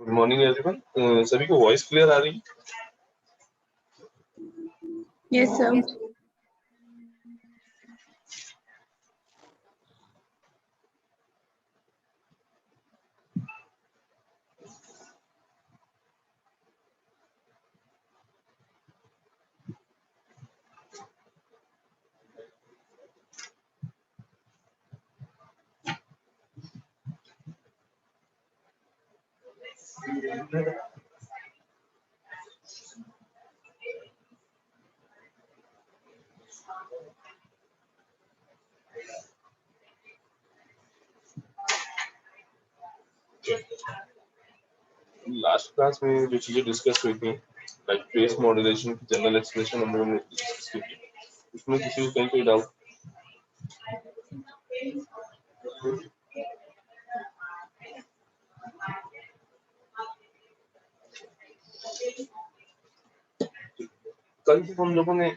Good morning everyone. सभी को voice clear आ रही है? Yes sir. लास्ट क्लास में जो चीजें डिस्कस हुई थी, लाइक फेस मॉड्यूलेशन की जनरल एक्सप्लेनेशन हम लोगों ने डिस्कस की थी, उसमें किसी को कहीं कोई डाउट? कल जब हम लोगों ने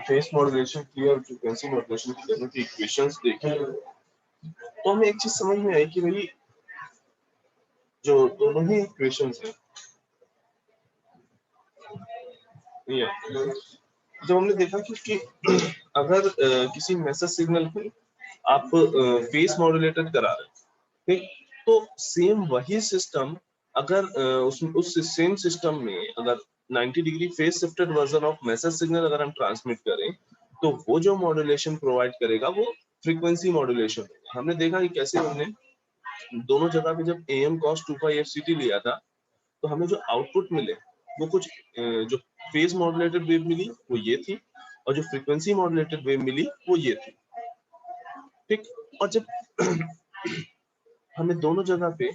फेस मॉड्यूलेशन की और फ्रीक्वेंसी मॉड्यूलेशन की दोनों की इक्वेशंस देखी, तो हमें एक चीज समझ में आई कि भाई जो दोनों ही इक्वेशंस हैं, जब हमने देखा कि अगर किसी मैसेज सिग्नल को आप फेस मॉड्यूलेटेड करा रहे हैं, ठीक, तो सेम वही सिस्टम अगर उस सेम सिस्टम में अगर 90 degree face shifted version of message signal अगर हम ट्रांसमिट करें, तो वो जो मॉड्यूलेशन प्रोवाइड करेगा वो फ्रीक्वेंसी मॉड्यूलेशन होगा। हमने देखा कि कैसे हमने दोनों जगह पे जब AM cos 2π FCT लिया था, तो हमें जो आउटपुट मिले वो कुछ जो फेज मॉड्यूलेटेड वेव मिली वो ये थी, और जो फ्रीक्वेंसी मॉड्यूलेटेड वेव मिली वो ये थी, ठीक। और जब हमें दोनों जगह पे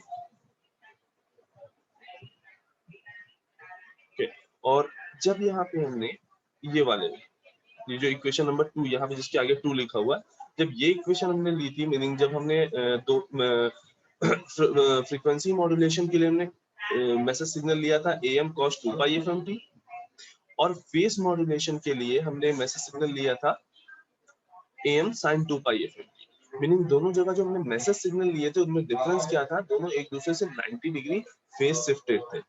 और जब यहाँ पे हमने ये वाले ये जो इक्वेशन नंबर 2 यहाँ पे जिसके आगे 2 लिखा हुआ है, जब ये इक्वेशन हमने ली थी, मीनिंग जब हमने दो फ्रीक्वेंसी मॉड्यूलेशन के लिए हमने मैसेज सिग्नल लिया था AM cos 2π FMT, और फेस मॉड्यूलेशन के लिए हमने मैसेज सिग्नल लिया था AM sin 2π FMT। मीनिंग दोनों जगह जो हमने मैसेज सिग्नल लिए थे उनमें डिफरेंस क्या था, दोनों एक दूसरे से 90 डिग्री फेस शिफ्टेड थे।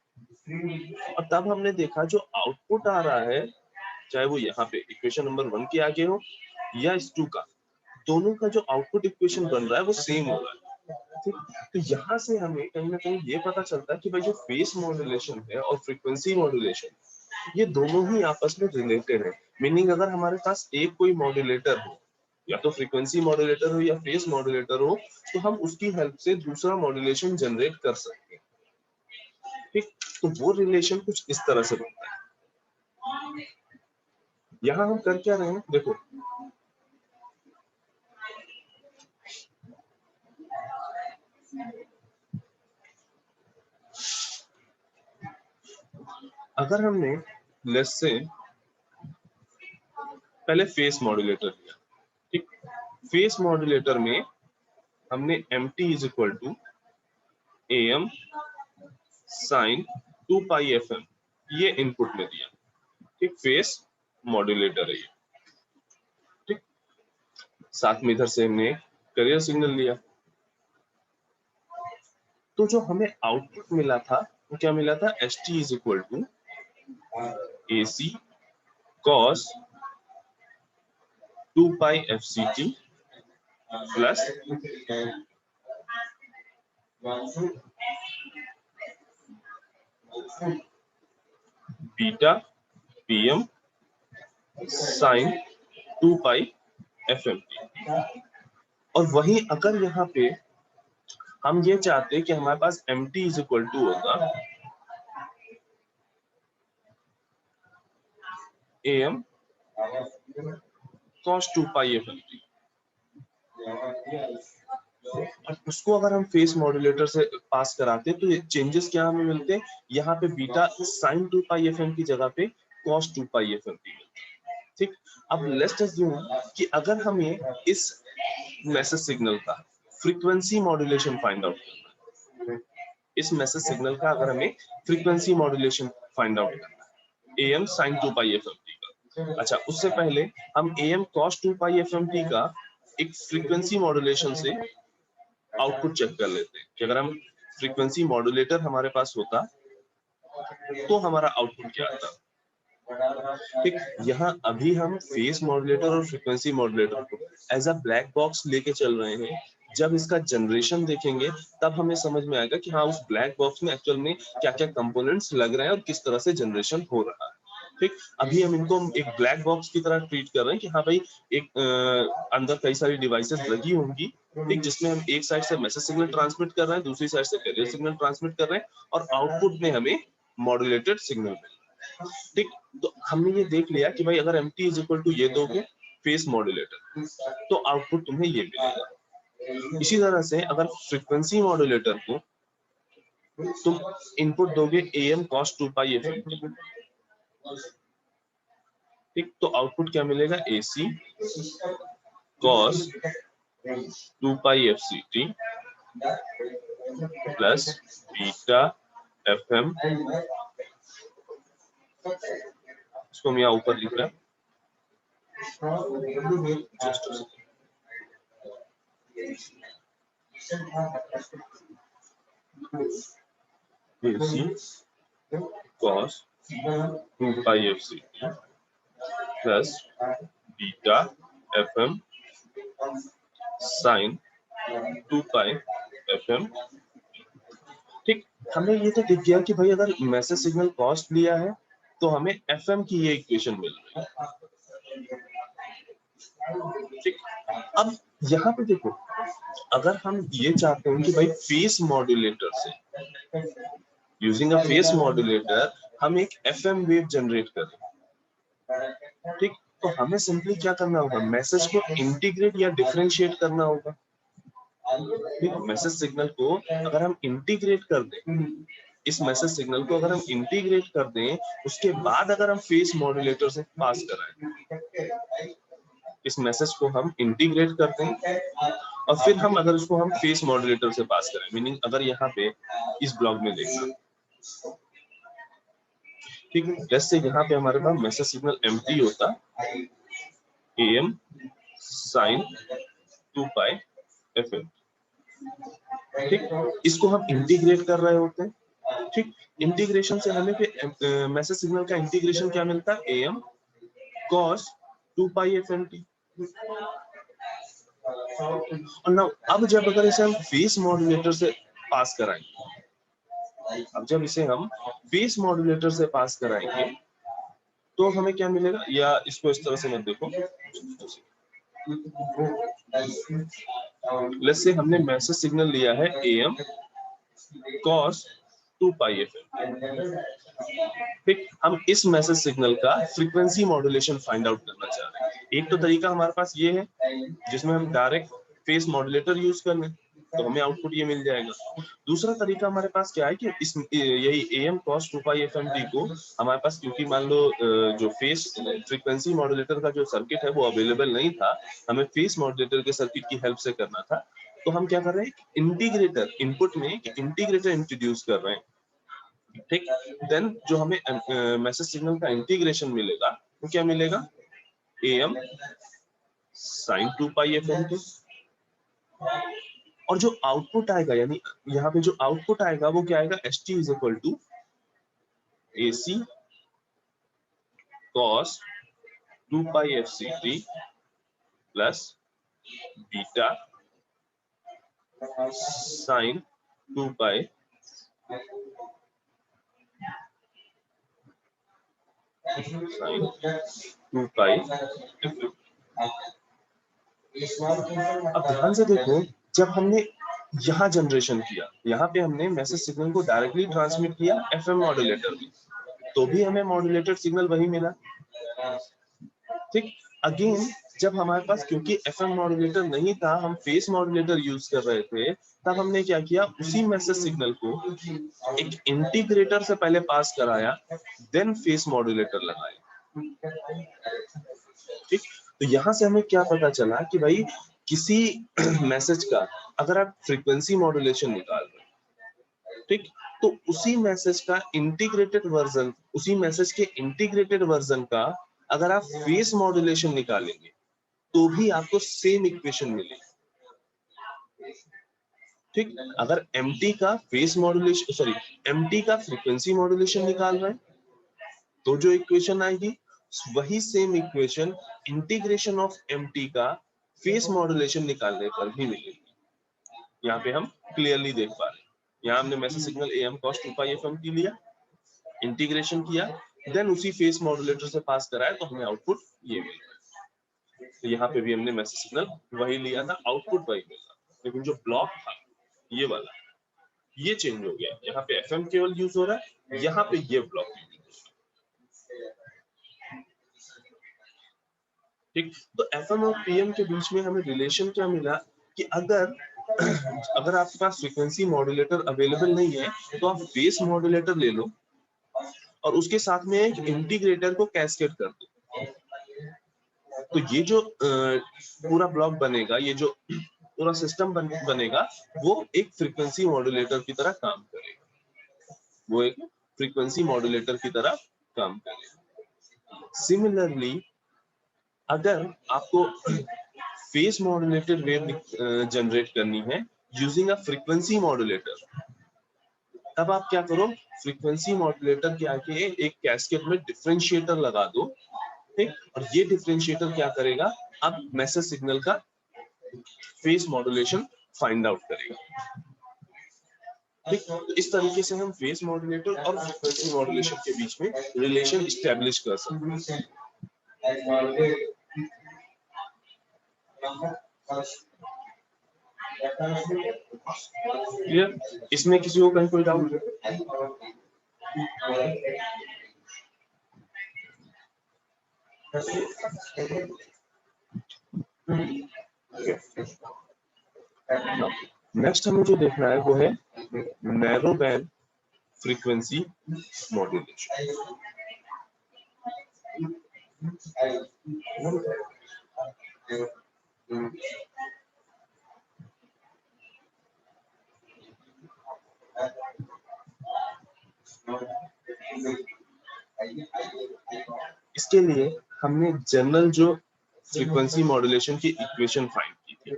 और तब हमने देखा जो आउटपुट आ रहा है, चाहे वो यहाँ पे इक्वेशन नंबर 1 के आगे हो या इस 2 का, दोनों का जो आउटपुट इक्वेशन बन रहा है वो सेम हो रहा है, ठीक। तो यहाँ से हमें कहीं ना कहीं ये पता चलता है कि भाई जो फेस मॉड्यूलेशन है और फ्रीक्वेंसी मॉड्यूलेशन, ये दोनों ही आपस में रिलेटेड है। मीनिंग अगर हमारे पास एक कोई मॉड्यूलेटर हो, या तो फ्रीक्वेंसी मॉड्यूलेटर हो या फेस मॉड्यूलेटर हो, तो हम उसकी हेल्प से दूसरा मॉड्यूलेशन जनरेट कर सकते हैं, ठीक। तो वो रिलेशन कुछ इस तरह से बनता है। यहाँ हम कर क्या रहे हैं, देखो अगर हमने लेस से पहले फेस मॉड्यूलेटर लिया, ठीक। फेस मॉड्यूलेटर में हमने MT is equal to AM sin 2π FM ये इनपुट में दिया, ठीक। फेस मॉड्यूलेटर है ये, ठीक। साथ में इधर से हमने कैरियर सिग्नल लिया, तो जो हमें आउटपुट मिला था वो क्या मिला था, ST is equal to AC cos 2π FCT plus beta PM sin 2π FMT। और वहीं अगर यहाँ पे हम ये चाहते कि हमारे पास MT इज इक्वल टू होगा AM cos 2π FMT, और उसको अगर हम फेस मॉड्यूलेटर से पास कराते तो ये चेंजेस क्या हमें मिलते हैं, यहाँ पे बीटा sin 2π FM की जगह पे cos 2π FMT मिलता है, ठीक। अब लेट्स अज्यूम कि अगर हमें इस मैसेज सिग्नल का फ्रीक्वेंसी मॉड्यूलेशन फाइंड आउट करना है, इस मैसेज सिग्नल का अगर हमें फ्रीक्वेंसी मॉड्यूलेशन फाइंड आउट करना है AM sin 2π FMT का, अच्छा उससे पहले हम AM cos 2π FMT का एक फ्रीक्वेंसी मॉड्यूलेशन से आउटपुट चेक कर लेते हैं कि अगर हम फ्रीक्वेंसी मॉड्यूलेटर हमारे पास होता तो हमारा आउटपुट क्या आता। ठीक, यहाँ अभी हम फेस मॉड्यूलेटर और फ्रीक्वेंसी मॉड्यूलेटर को एज अ ब्लैक बॉक्स लेके चल रहे हैं। जब इसका जनरेशन देखेंगे तब हमें समझ में आएगा कि हाँ उस ब्लैक बॉक्स में एक्चुअल में क्या क्या कंपोनेंट्स लग रहे हैं और किस तरह से जनरेशन हो रहा है। ठीक, अभी हम इनको एक ब्लैक बॉक्स की तरह ट्रीट कर रहे हैं कि हाँ भाई एक अंदर कई सारी डिवाइसेस लगी होंगी, ठीक, जिसमें हम एक साइड से मैसेज सिग्नल ट्रांसमिट कर रहे हैं, दूसरी साइड से कैरियर सिग्नल ट्रांसमिट कर रहे हैं और आउटपुट में हमें मॉड्यूलेटेड सिग्नल मिल रहा है। ठीक, तो हमने ये देख लिया कि भाई अगर MT इज इक्वल टू ये दोगे फेस मॉड्यूलेटर तो आउटपुट तुम्हें ये मिलेगा। इसी तरह से अगर फ्रीक्वेंसी मॉड्यूलेटर को तुम इनपुट दोगे AM cos 2π FM, ठीक, तो आउटपुट क्या मिलेगा AC cos 2π FCT plus beta FM, इसको हम यहाँ ऊपर लिख रहे हैं AC cos 2π FCT plus beta FM sin 2π FM। ठीक, हमें ये तो दिख गया कि भाई अगर मैसेज सिग्नल कॉस्ट लिया है तो हमें FM की ये इक्वेशन मिल रही है। ठीक, अब यहाँ पे देखो अगर हम ये चाहते हैं कि भाई फेस मॉड्यूलेटर से यूजिंग अ फेस मॉड्यूलेटर हम एक FM वेव जनरेट करें, ठीक, तो हमें सिंपली क्या करना होगा, मैसेज को इंटीग्रेट या डिफरेंशिएट करना होगा। मैसेज सिग्नल को अगर हम इंटीग्रेट कर दें, इस मैसेज सिग्नल को अगर हम इंटीग्रेट कर दें, उसके बाद अगर हम फेस मॉड्यूलेटर से पास कराएं, इस मैसेज को हम इंटीग्रेट कर दें और फिर हम अगर उसको हम फेस मॉड्यूलेटर से पास करें, मीनिंग अगर यहाँ पे इस ब्लॉक में देखना, ठीक है, जैसे यहाँ पे हमारे पास मैसेज सिग्नल MT होता AM sin 2π FM, ठीक, इसको हम इंटीग्रेट कर रहे होते हैं। ठीक, इंटीग्रेशन से हमें फिर मैसेज सिग्नल का इंटीग्रेशन क्या मिलता है, AM cos 2π FMT। और ना अब जब अगर इसे हम फेस मॉड्यूलेटर से पास कराएंगे, अब जब इसे हम फेस मॉड्यूलेटर से पास कराएंगे तो हमें क्या मिलेगा, या इसको इस तरह से मत देखो, लेट्स से हमने मैसेज सिग्नल लिया है AM cos 2π FM, ठीक, हम इस मैसेज सिग्नल का फ्रीक्वेंसी मॉड्यूलेशन फाइंड आउट करना चाह रहे हैं। एक तो तरीका हमारे पास ये है जिसमें हम डायरेक्ट फेस मॉड्यूलेटर यूज कर लें तो हमें आउटपुट ये मिल जाएगा। दूसरा तरीका हमारे पास क्या है कि इस यही AM cos 2π FMT को हमारे पास, क्योंकि मान लो जो फेस फ्रीक्वेंसी मॉड्यूलेटर का जो सर्किट है वो अवेलेबल नहीं था, हमें फेस मॉड्यूलेटर के सर्किट की हेल्प से करना था, तो हम क्या कर रहे हैं, इंटीग्रेटर इनपुट में इंटीग्रेटर इंट्रोड्यूस कर रहे हैं। ठीक, देन जो हमें मैसेज सिग्नल का इंटीग्रेशन मिलेगा वो क्या मिलेगा, AM sin 2π FMT, और जो आउटपुट आएगा, यानी यहाँ पे जो आउटपुट आएगा वो क्या आएगा, ST is equal to AC cos 2π FCT plus beta sin 2π sin 2π FM। अब ध्यान से देखो, जब हमने यहाँ जनरेशन किया, यहाँ पे हमने मैसेज सिग्नल को डायरेक्टली ट्रांसमिट किया FM मॉड्यूलेटर में, तो भी हमें मॉड्यूलेटेड सिग्नल वही मिला। ठीक, अगेन जब हमारे पास क्योंकि FM मॉड्यूलेटर नहीं था, हम फेस मॉड्यूलेटर यूज कर रहे थे, तब हमने क्या किया, उसी मैसेज सिग्नल को एक इंटीग्रेटर से पहले पास कराया, देन फेस मॉड्यूलेटर लगाया। ठीक, तो यहाँ से हमें क्या पता चला कि भाई किसी मैसेज का अगर आप फ्रीक्वेंसी मॉड्यूलेशन निकाल रहे हैं, ठीक, तो उसी मैसेज का इंटीग्रेटेड वर्जन, उसी मैसेज के इंटीग्रेटेड वर्जन का अगर आप फेस मॉड्यूलेशन निकालेंगे तो भी आपको सेम इक्वेशन मिलेगी। ठीक, अगर एमटी का फेस मॉड्यूलेशन, सॉरी, एमटी का फ्रीक्वेंसी मॉड्यूलेशन निकाल रहे हैं तो जो इक्वेशन आएगी वही same equation integration of MT का फेस मॉड्यूलेशन निकालने पर भी मिलेगी। यहाँ पे हम क्लियरली देख पा रहे हैं, यहाँ हमने message signal am cos 2 pi fm की लिया, इंटीग्रेशन किया, देन उसी फेस मॉड्यूलेटर से पास कराया तो हमें आउटपुट ये मिला। तो यहाँ पे भी हमने मैसेज सिग्नल वही लिया था, आउटपुट वही मिला, लेकिन जो ब्लॉक था ये वाला ये चेंज हो गया, यहाँ पे एफएम केवल यूज हो रहा है, यहाँ पे ये ब्लॉक। ठीक, तो एफएम और पीएम के बीच में हमें रिलेशन क्या मिला कि अगर आपके पास फ्रीक्वेंसी मॉड्यूलेटर अवेलेबल नहीं है तो आप फेस मॉड्यूलेटर ले लो और उसके साथ में एक इंटीग्रेटर को कैस्केड कर दो, तो ये जो पूरा ब्लॉक बनेगा, ये जो पूरा सिस्टम बनेगा वो एक फ्रीक्वेंसी मॉड्यूलेटर की तरह काम करेगा, वो एक फ्रीक्वेंसी मॉड्यूलेटर की तरह काम करेगा। सिमिलरली अगर आपको फेस मॉड्यूलेटेड वेव जनरेट करनी है यूजिंग अ फ्रीक्वेंसी मॉड्यूलेटर, तब आप क्या करो, फ्रीक्वेंसी मॉड्यूलेटर के आगे एक कैस्केड में डिफरेंशिएटर लगा दो, ठीक, और ये डिफरेंशिएटर क्या करेगा, अब मैसेज सिग्नल का फेस मॉड्यूलेशन फाइंड आउट करेगा। ठीक, तो इस तरीके से हम फेस मॉड्यूलेटर और फ्रीक्वेंसी मॉड्यूलेशन के बीच में रिलेशन एस्टेब्लिश कर सकते हैं। क्लियर? इसमें किसी को कहीं कोई डाउट है? नेक्स्ट हमें जो देखना है वो है नैरो बैंड फ्रीक्वेंसी मॉड्यूलेशन। इसके लिए हमने जनरल जो फ्रीक्वेंसी मॉड्यूलेशन की इक्वेशन फाइंड की थी,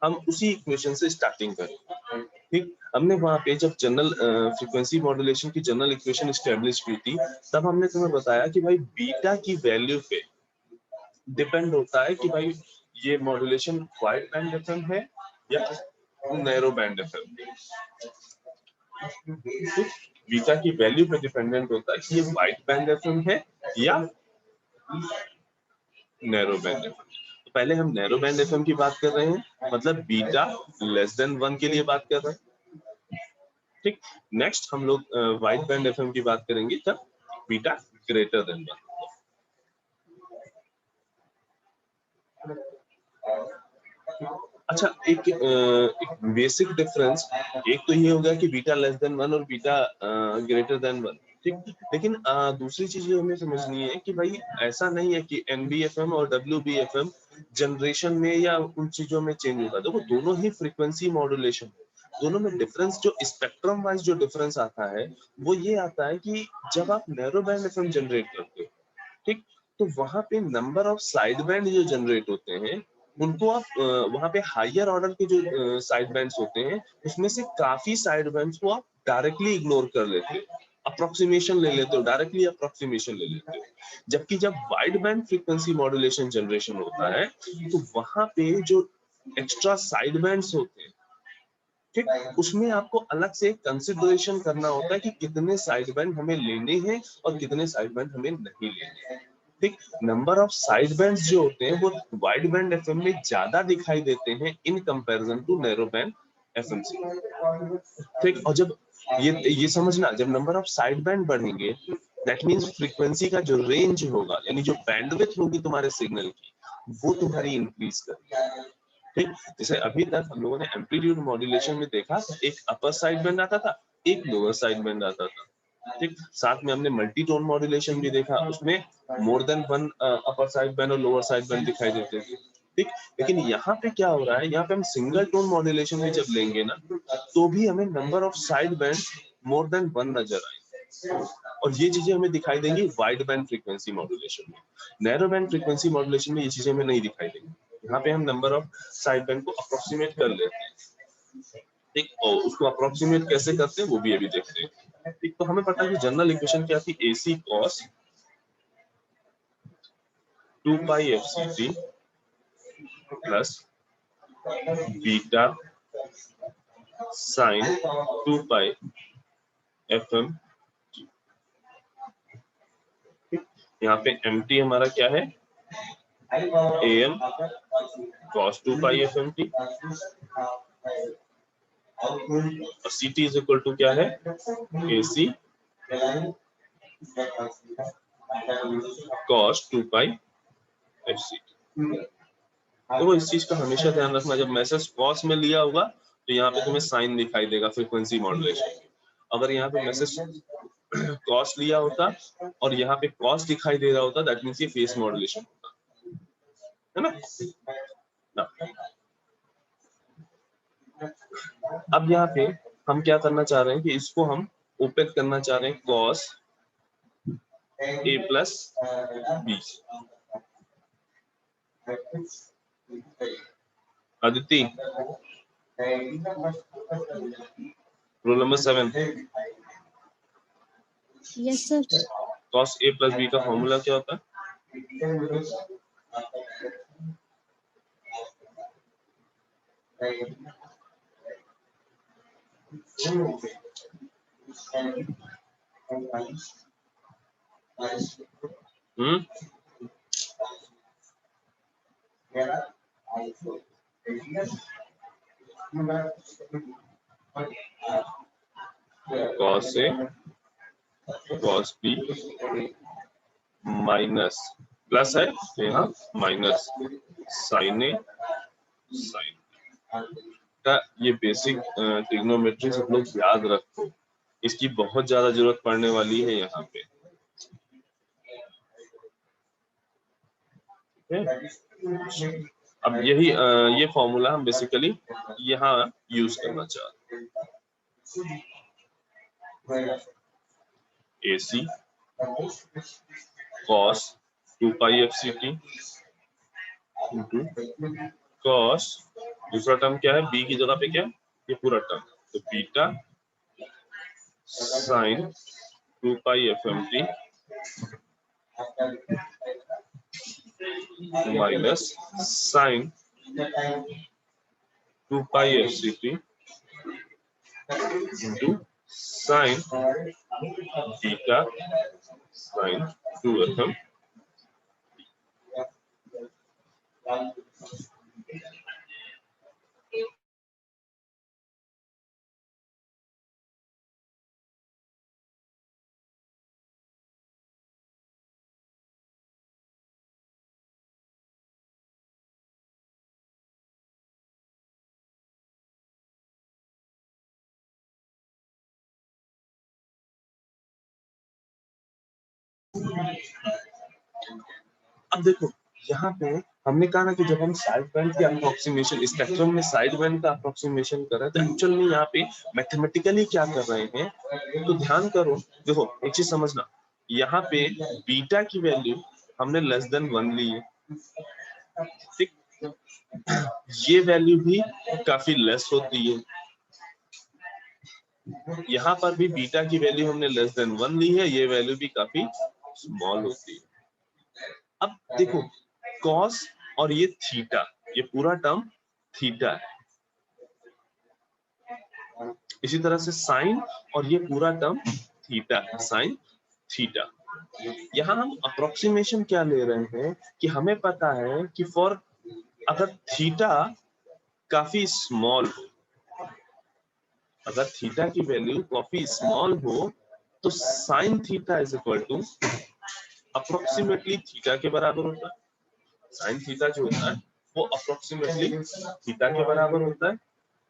हम उसी इक्वेशन से स्टार्टिंग करेंगे। ठीक, हमने वहां पे जब जनरल फ्रीक्वेंसी मॉड्यूलेशन की जनरल इक्वेशन एस्टेब्लिश की थी तब हमने तुम्हें बताया कि भाई बीटा की वैल्यू पे डिपेंड होता है कि भाई ये मॉड्यूलेशन वाइड बैंड एफएम है या नैरो बैंड एफएम है। बीटा की वैल्यू पे डिपेंडेंट होता है कि ये वाइड बैंड एफएम है या नैरो बैंड एफएम। तो पहले हम नैरो बैंड एफएम की बात कर रहे हैं, मतलब बीटा लेस देन 1 के लिए बात कर रहे हैं। ठीक, नेक्स्ट हम लोग वाइड बैंड एफएम की बात करेंगे तब बीटा ग्रेटर देन 1। अच्छा, एक बेसिक डिफरेंस, एक तो ये हो गया कि बीटा लेस देन 1 और बीटा ग्रेटर देन 1। ठीक, लेकिन दूसरी चीज ये हमें समझनी है कि भाई ऐसा नहीं है कि एनबीएफएम और डब्ल्यूबीएफएम जनरेशन में या उन चीजों में चेंज होता है। देखो दोनों ही फ्रीक्वेंसी मॉड्यूलेशन है, दोनों में डिफरेंस जो स्पेक्ट्रम वाइज जो डिफरेंस आता है वो ये आता है कि जब आप नैरो बैंड एफएम जनरेट करते हो, ठीक, तो वहां पे नंबर ऑफ साइड बैंड जो जनरेट होते हैं उनको आप वहां पे हायर ऑर्डर के जो साइड बैंड्स होते हैं उसमें से काफी साइड बैंड्स को आप डायरेक्टली इग्नोर कर लेते हो, अप्रोक्सीमेशन ले लेते हो, डायरेक्टली अप्रोक्सीमेशन ले लेते हो। जबकि जब wide band frequency modulation generation होता है तो वहां पे जो एक्स्ट्रा साइड बैंड्स होते हैं, ठीक, उसमें आपको अलग से कंसिडरेशन करना होता है कि कितने साइड बैंड हमें लेने हैं और कितने साइड बैंड हमें नहीं लेने हैं। ठीक, नंबर ऑफ साइड बैंड्स जो होते हैं वो वाइड बैंड एफएम में ज्यादा दिखाई देते हैं in comparison to narrow band FM से। ठीक, और जब ये समझना, जब नंबर ऑफ साइड बैंड बढ़ेंगे दैट मींस फ्रीक्वेंसी का जो रेंज होगा यानी जो बैंडविड्थ होगी तुम्हारे सिग्नल की वो तुम्हारी इंक्रीज करेगी। ठीक, जैसे अभी तक हम लोगों ने एम्पलीट्यूड मॉड्यूलेशन में देखा एक अपर साइड बैंड आता था, एक लोअर साइड बैंड आता था। ठीक, साथ में हमने मल्टी टोन मॉड्यूलेशन भी देखा, उसमें more than one upper side band और लोअर साइड बैंड दिखाई देते थे। ठीक, लेकिन यहाँ पे क्या हो रहा है, यहाँ पे हम सिंगल टोन मॉड्यूलेशन में जब लेंगे ना तो भी हमें number of side band more than 1 नजर आएंगे, और ये चीजें हमें दिखाई देंगी वाइड बैंड फ्रीक्वेंसी मॉड्यूलेशन में। नैरो बैंड फ्रीक्वेंसी मॉड्यूलेशन में ये चीजें हमें नहीं दिखाई देंगी, यहाँ पे हम नंबर ऑफ साइड बैंड को अप्रोक्सीमेट कर लेते हैं। ठीक, और उसको अप्रोक्सीमेट कैसे करते हैं वो भी अभी देखते हैं। ठीक, तो हमें पता है कि जनरल इक्वेशन क्या थी, AC cos 2 पाई FCT प्लस बीटा साइन 2 पाई FM। यहाँ पे MT हमारा क्या है, AM cos 2 पाई FMT, और CT इज इक्वल टू क्या है, AC cos 2 पाई FCT। तो इस चीज का हमेशा ध्यान रखना, जब मैसेज कॉस में लिया होगा तो यहाँ पे तुम्हें साइन दिखाई देगा फ्रीक्वेंसी मॉड्यूलेशन। अगर यहाँ पे मैसेज कॉस लिया होता और यहाँ पे कॉस दिखाई दे रहा होता, दैट मींस ये फेस मॉड्यूलेशन होता है ना। अब यहाँ पे हम क्या करना चाह रहे हैं कि इसको हम ओपेक करना चाह रहे हैं cos A plus B. Aditi, roll number 7, yes sir. Cos A plus B का फॉर्मूला क्या होता है? Cos A cos B minus plus है तो यहाँ माइनस साइन A साइन का, ये बेसिक ट्रिग्नोमेट्री सब लोग याद रखो, इसकी बहुत ज्यादा जरूरत पड़ने वाली है यहाँ पे। अब यही ये फॉर्मूला हम बेसिकली यहाँ यूज करना चाहते हैं। AC cos 2 पाई FCT इंटू cos, दूसरा टर्म क्या है, B की जगह पे क्या है, ये पूरा टर्म, तो बीटा साइन 2 पाई FMT माइनस साइन 2 पाई FCT into sine beta sine 2 FM। अब देखो यहाँ पे हमने कहा ना कि जब हम साइड बैंड की अप्रोक्सीमेशन, स्पेक्ट्रम में साइड बैंड का अप्रोक्सीमेशन कर रहे हैं, तो एक्चुअल में यहाँ पे मैथमेटिकली क्या कर रहे हैं, तो ध्यान करो, देखो एक चीज समझना, यहाँ पे बीटा की वैल्यू हमने लेस देन 1 ली है, ठीक, ये वैल्यू भी काफी लेस होती है, यहाँ पर भी बीटा की वैल्यू हमने लेस देन 1 ली है, ये वैल्यू भी काफी स्मॉल होती है। अब देखो कॉस और ये थीटा, ये पूरा टर्म थीटा है, इसी तरह से साइन और ये पूरा टर्म थीटा है, साइन थीटा। यहाँ हम अप्रोक्सीमेशन क्या ले रहे हैं कि हमें पता है कि फॉर, अगर थीटा काफी स्मॉल हो, अगर थीटा की वैल्यू काफी स्मॉल हो, तो sine theta is equal to approximately theta के बराबर होता है। साइन थीटा जो होता है वो अप्रोक्सीमेटली थीटा के बराबर होता है,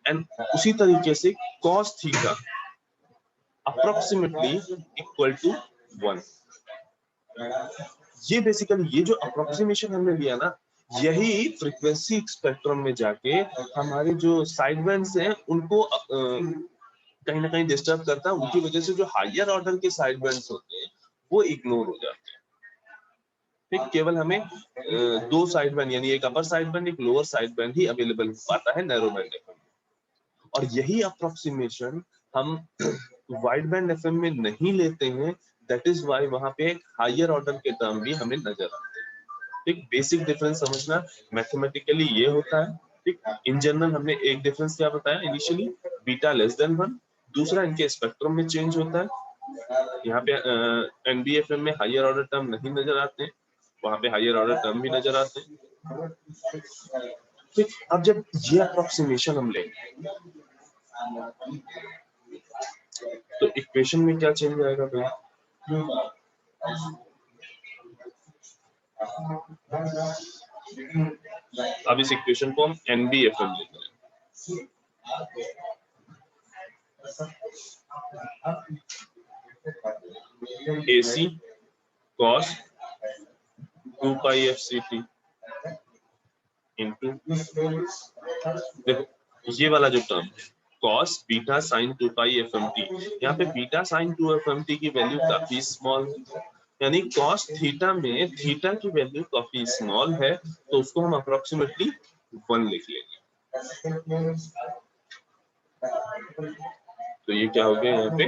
एंड उसी तरीके से cos theta approximately equal to 1। ये बेसिकली ये जो अप्रोक्सीमेशन हमने लिया ना, यही फ्रीक्वेंसी स्पेक्ट्रम में जाके हमारे जो साइड बैंड्स हैं उनको कहीं ना कहीं डिस्टर्ब करता है, उनकी वजह से जो हायर ऑर्डर के साइड बैंड्स होते हैं वो इग्नोर हो जाते हैं। ठीक, केवल हमें दो साइड बैंड, यानी एक अपर साइड बैंड एक लोअर साइड बैंड ही अवेलेबल हो पाता है नैरो बैंड एफएम। और यही अप्रोक्सीमेशन हम वाइड बैंड एफएम में नहीं लेते हैं, दैट इज व्हाई वहां पे एक हायर ऑर्डर के टर्म भी हमें नजर आते हैं। ठीक, बेसिक डिफरेंस समझना, मैथमेटिकली ये होता है। ठीक, इन जनरल हमने एक डिफरेंस क्या बताया इनिशियली, बीटा लेस देन 1, दूसरा इनके स्पेक्ट्रम में चेंज होता है। यहाँ पे एनबीएफएम में हायर ऑर्डर टर्म नहीं नजर आते हैं, वहां पे हायर ऑर्डर टर्म भी नजर आते हैं। ठीक, अब जब ये अप्रोक्सीमेशन हम लेंगे तो इक्वेशन में क्या चेंज आएगा भाई? अब इस इक्वेशन को हम एनबीएफएम लेते हैं। AC cos 2 pi FCT into, देखो ये वाला जो टर्म cos बीटा साइन 2 पाई FMT, यहाँ पे बीटा साइन 2 FMT की वैल्यू काफी स्मॉल है, यानी cos थीटा में थीटा की वैल्यू काफी स्मॉल है, तो उसको हम अप्रोक्सीमेटली 1 लिख लेंगे। तो ये क्या हो गया यहाँ पे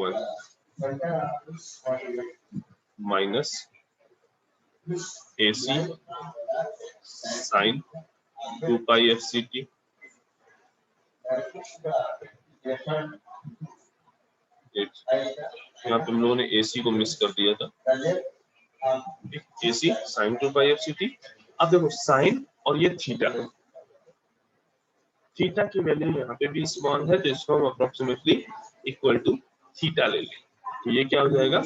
1 माइनस AC साइन 2 पाई FCT, यहाँ पे हम लोगों ने AC को मिस कर दिया था, AC साइन 2 पाई FCT। अब देखो साइन और ये थीटा, थीटा की वैल्यू यहाँ पे भी स्मॉल है, तो इसको हम अप्रोक्सीमेटली इक्वल टू थीटा ले लेंगे। तो ये क्या हो जाएगा,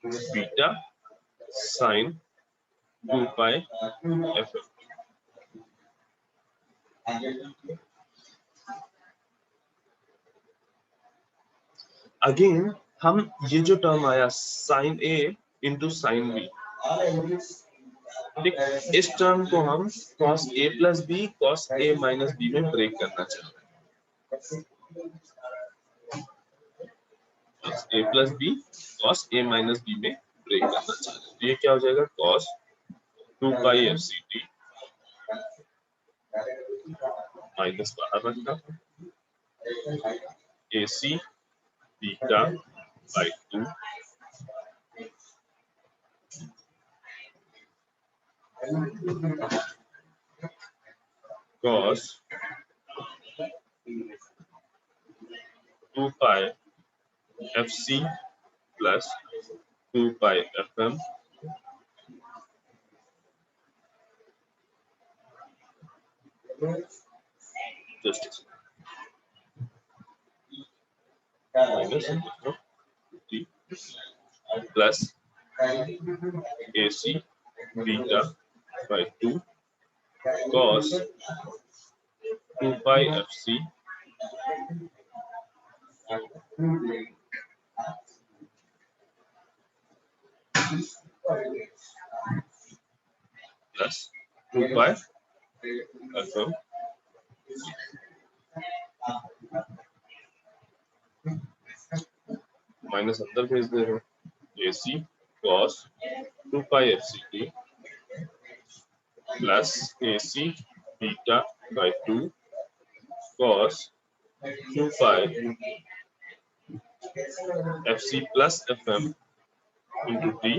beta sine 2 pi F. Again हम ये जो टर्म आया sine A into sine B, ठीक, इस टर्म को हम cos a plus B cos a minus B में ब्रेक करना चाहते हैं। cos a plus B cos a minus B में ब्रेक करना चाहते हैं। तो ये क्या हो जाएगा cos 2 पाई FCT माइनस बाहर रखना AC beta by 2 cos 2 pi FC plus 2 pi FM plus AC beta by 2 cos 2 pi FC plus 2 pi FM minus अंदर भेज दे रहे हैं AC cos 2 pi FCT plus AC beta by 2 cos 2 pi FC plus FM into T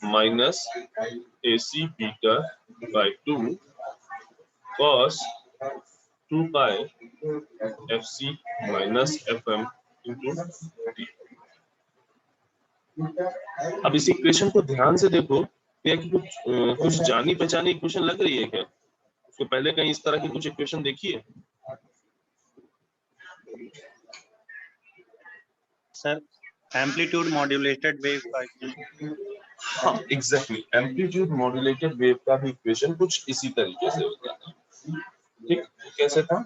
minus AC beta by 2 cos 2 pi FC minus FM into T। अब इस equation को ध्यान से देखो, क्या कि कुछ जानी पहचानी इक्वेशन लग रही है क्या? उसको पहले कहीं इस तरह की कुछ इक्वेशन देखी है? सर एम्पलीट्यूड मॉड्यूलेटेड वेव का, हाँ एग्जैक्टली, एम्पलीट्यूड मॉड्यूलेटेड वेव का भी इक्वेशन कुछ इसी तरीके से होता था। ठीक, कैसे था?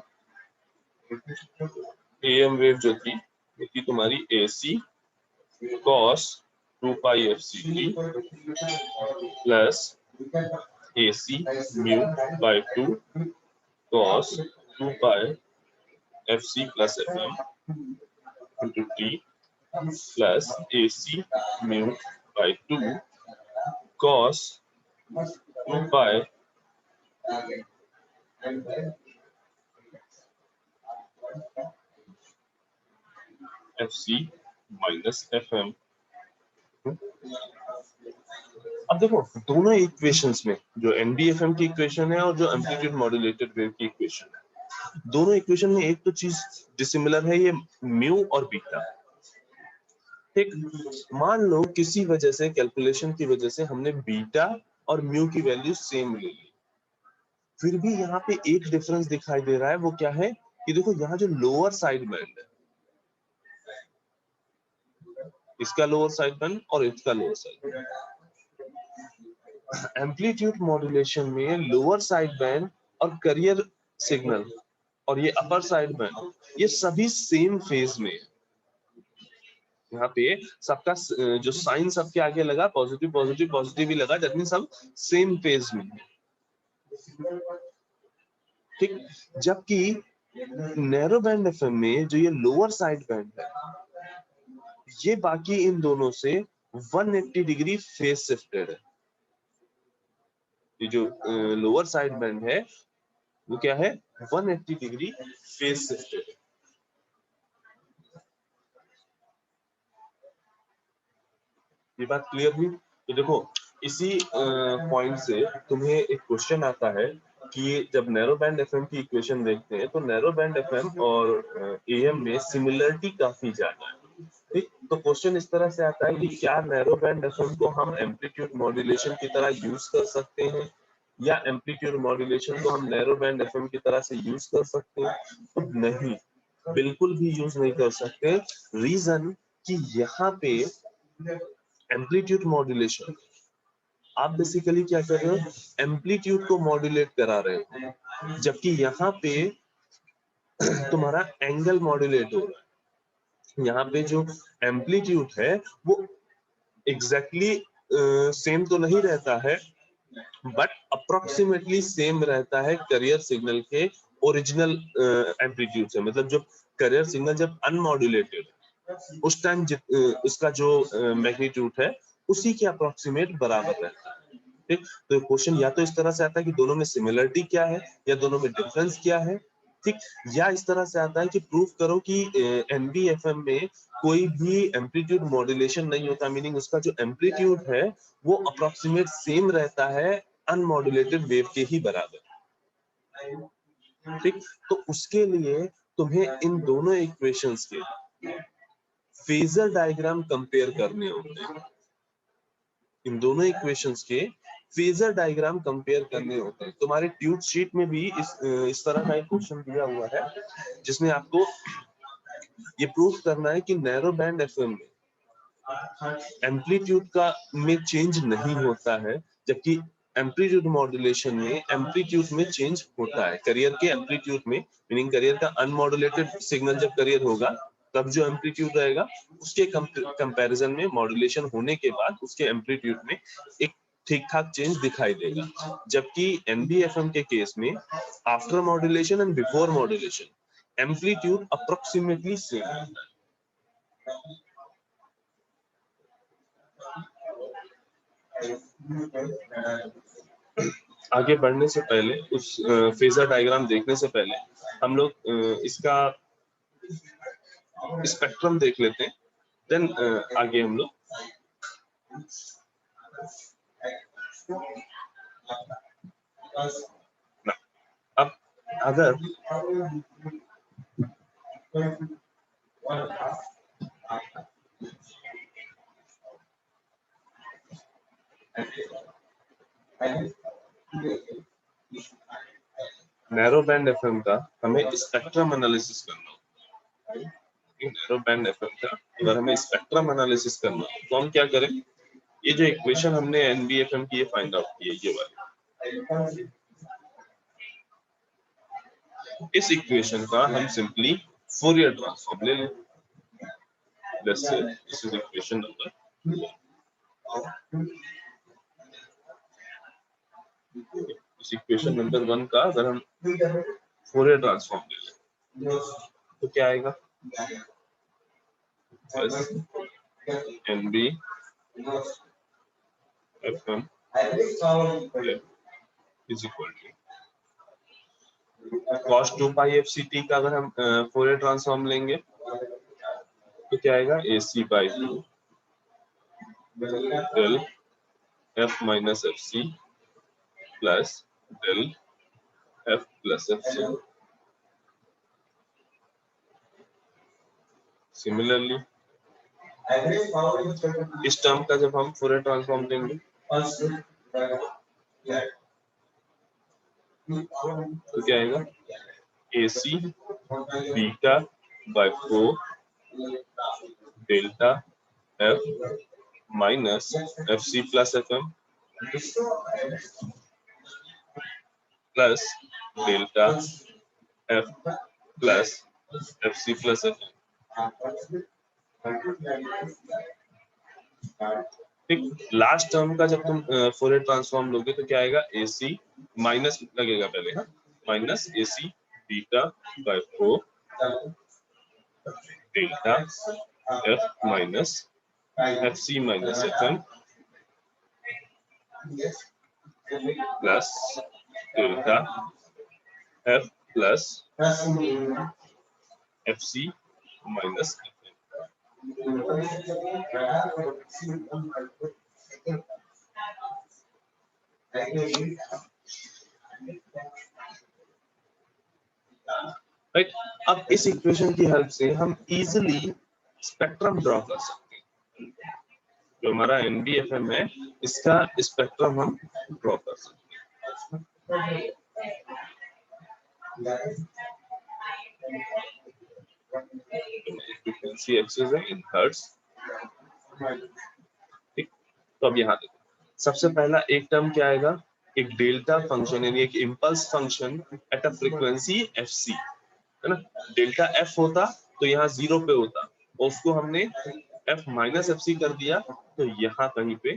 AM वेव जो थी वो थी तुम्हारी AC cos 2 pi FCT plus AC mu by 2 cos 2 pi FC plus FM into T plus AC mu by 2 cos 2 pi FC minus FM। अब देखो दोनों इक्वेशंस में जो NBFM की इक्वेशन है और जो एम्पलीट्यूड मॉड्यूलेटेड वेव की इक्वेशन है, दोनों इक्वेशन में एक तो चीज डिसिमिलर है, ये म्यू और बीटा। ठीक, मान लो किसी वजह से कैलकुलेशन की वजह से हमने बीटा और म्यू की वैल्यू सेम ले ली, फिर भी यहाँ पे एक डिफरेंस दिखाई दे रहा है। वो क्या है कि देखो यहाँ जो लोअर साइड बैंड है, इसका लोअर साइड बैंड और इसका lower side band, amplitude modulation में लोअर साइड बैंड और करियर सिग्नल और ये अपर साइड बैंड, ये सभी सेम फेज में है। यहाँ पे सबका जो साइन सबके आगे लगा, पॉजिटिव पॉजिटिव पॉजिटिव ही लगा, दैट मींस सब सेम फेज में है। ठीक, जबकि नैरो बैंड एफएम में जो ये लोअर साइड बैंड है, ये बाकी इन दोनों से 180 डिग्री फेज शिफ्टेड है। ये जो लोअर साइड बैंड है वो क्या है, 180 डिग्री फेज शिफ्टेड है। ये बात क्लियर हुई? तो देखो इसी पॉइंट से तुम्हें एक क्वेश्चन आता है कि जब नैरो बैंड एफएम की इक्वेशन देखते हैं तो नैरो बैंड एफएम और एएम में सिमिलरिटी काफी ज्यादा है। ठीक, तो क्वेश्चन इस तरह से आता है कि क्या नैरो बैंड एफएम को हम एम्पलीट्यूड मॉड्यूलेशन की तरह यूज कर सकते हैं या एम्पलीट्यूड मॉड्यूलेशन को हम नैरो बैंड एफएम की तरह से यूज कर सकते हैं? तो नहीं, बिल्कुल भी यूज नहीं कर सकते। रीजन कि यहाँ पे एम्पलीट्यूड मॉड्यूलेशन, आप बेसिकली क्या कर रहे हो, एम्पलीट्यूड को मॉड्यूलेट करा रहे हो, जबकि यहाँ पे तुम्हारा एंगल मॉड्यूलेट हो रहा है। यहाँ पे जो एम्पलीट्यूड है वो एग्जैक्टली सेम तो नहीं रहता है, बट अप्रोक्सीमेटली सेम रहता है करियर सिग्नल के ओरिजिनल एम्पलीट्यूड से। मतलब जो करियर सिग्नल जब अनमॉड्यूलेटेड उस टाइम उसका जो मैग्नीट्यूड है उसी के अप्रोक्सीमेट बराबर रहता है। ठीक, तो क्वेश्चन या तो इस तरह से आता है कि दोनों में सिमिलरिटी क्या है या दोनों में डिफरेंस क्या है। ठीक, या इस तरह से आता है कि प्रूफ करो कि एनबीएफएम में कोई भी एम्पलीट्यूड मॉड्यूलेशन नहीं होता, मीनिंग उसका जो एम्पलीट्यूड है वो अप्रोक्सीमेट सेम रहता है अनमॉड्यूलेटेड वेव के ही बराबर। ठीक, तो उसके लिए तुम्हें इन दोनों इक्वेशंस के फेजर डायग्राम कंपेयर करने होते हैं। इन दोनों इक्वेशंस के फेजर डायग्राम कंपेयर करने होते हैं। तुम्हारे ट्यूब शीट में भी इस तरह का एक क्वेश्चन दिया हुआ है जिसमें आपको ये प्रूफ करना है कि नैरो बैंड एफएम में एम्पलीट्यूड का में चेंज नहीं होता है, जबकि एम्पलीट्यूड मॉड्यूलेशन में एम्पलीट्यूड में चेंज होता है। करियर के एम्पलीट्यूड में, मीनिंग करियर का अनमॉड्यूलेटेड सिग्नल जब करियर होगा तब जो एम्पलीट्यूड रहेगा उसके कंपैरिजन में मॉड्यूलेशन होने के बाद उसके एम्पलीट्यूड में एक ठीक ठाक चेंज दिखाई देगा। जबकि एनबीएफएम के केस में after modulation and before modulation amplitude approximately same रहता है। आगे बढ़ने से पहले, उस फेजर डायग्राम देखने से पहले हम लोग इसका स्पेक्ट्रम देख लेते हैं, देन आगे हम लोग अब अगर नैरो बैंड एफएम का हमें स्पेक्ट्रम एनालिसिस करना हो, नैरो बैंड एफएम का अगर हमें स्पेक्ट्रम एनालिसिस करना हो तो हम क्या करें, ये जो इक्वेशन हमने एनबीएफएम की ये फाइंड आउट की है, ये वाली, इस इक्वेशन का हम सिंपली फूरियर ट्रांसफॉर्म ले लें। Let's say this is equation number, इस इक्वेशन नंबर 1 का अगर हम फूरियर ट्रांसफॉर्म ले लें तो क्या आएगा, N B F M is equal to cos 2 pi F C T का अगर हम फोरियर ट्रांसफॉर्म लेंगे तो क्या आएगा AC by 2 del F minus F C plus del F plus F C. Similarly इस टर्म का जब हम फोरियर ट्रांसफॉर्म लेंगे तो क्या आएगा AC beta by 4 delta F minus F C plus F M plus delta F plus F C plus F M. ठीक, last term का जब तुम फोरियर ट्रांसफॉर्म लोगे तो क्या आएगा AC माइनस लगेगा पहले, हाँ, minus AC beta by 4 delta F minus F C minus F M plus delta F plus F C minus right. अब इस इक्वेशन की हेल्प से हम इजीली स्पेक्ट्रम ड्रॉ कर सकते हैं। जो हमारा NBFM है इसका स्पेक्ट्रम हम ड्रॉ कर सकते हैं। फ्रीक्वेंसी एक्सिस है इन हर्ट्ज। ठीक, तो अब यहाँ देखो सबसे पहला एक टर्म क्या आएगा, एक डेल्टा फंक्शन यानी एक impulse function at a frequency FC है ना। डेल्टा F होता तो यहाँ 0 पे होता और उसको हमने F माइनस FC कर दिया तो यहाँ कहीं पे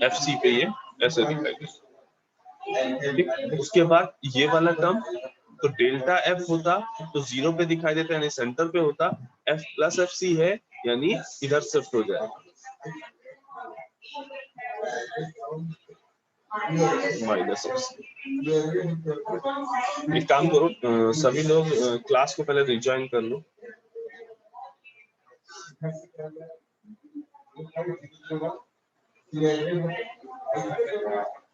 FC पे ये ऐसे दिखाई देगा। ठीक, उसके बाद ये वाला टर्म तो डेल्टा F होता तो 0 पे दिखाई देता यानी सेंटर पे होता, F प्लस FC है यानी इधर शिफ्ट हो जाएगा माइनस FC। एक काम करो सभी लोग क्लास को पहले रिज्वाइन कर लो।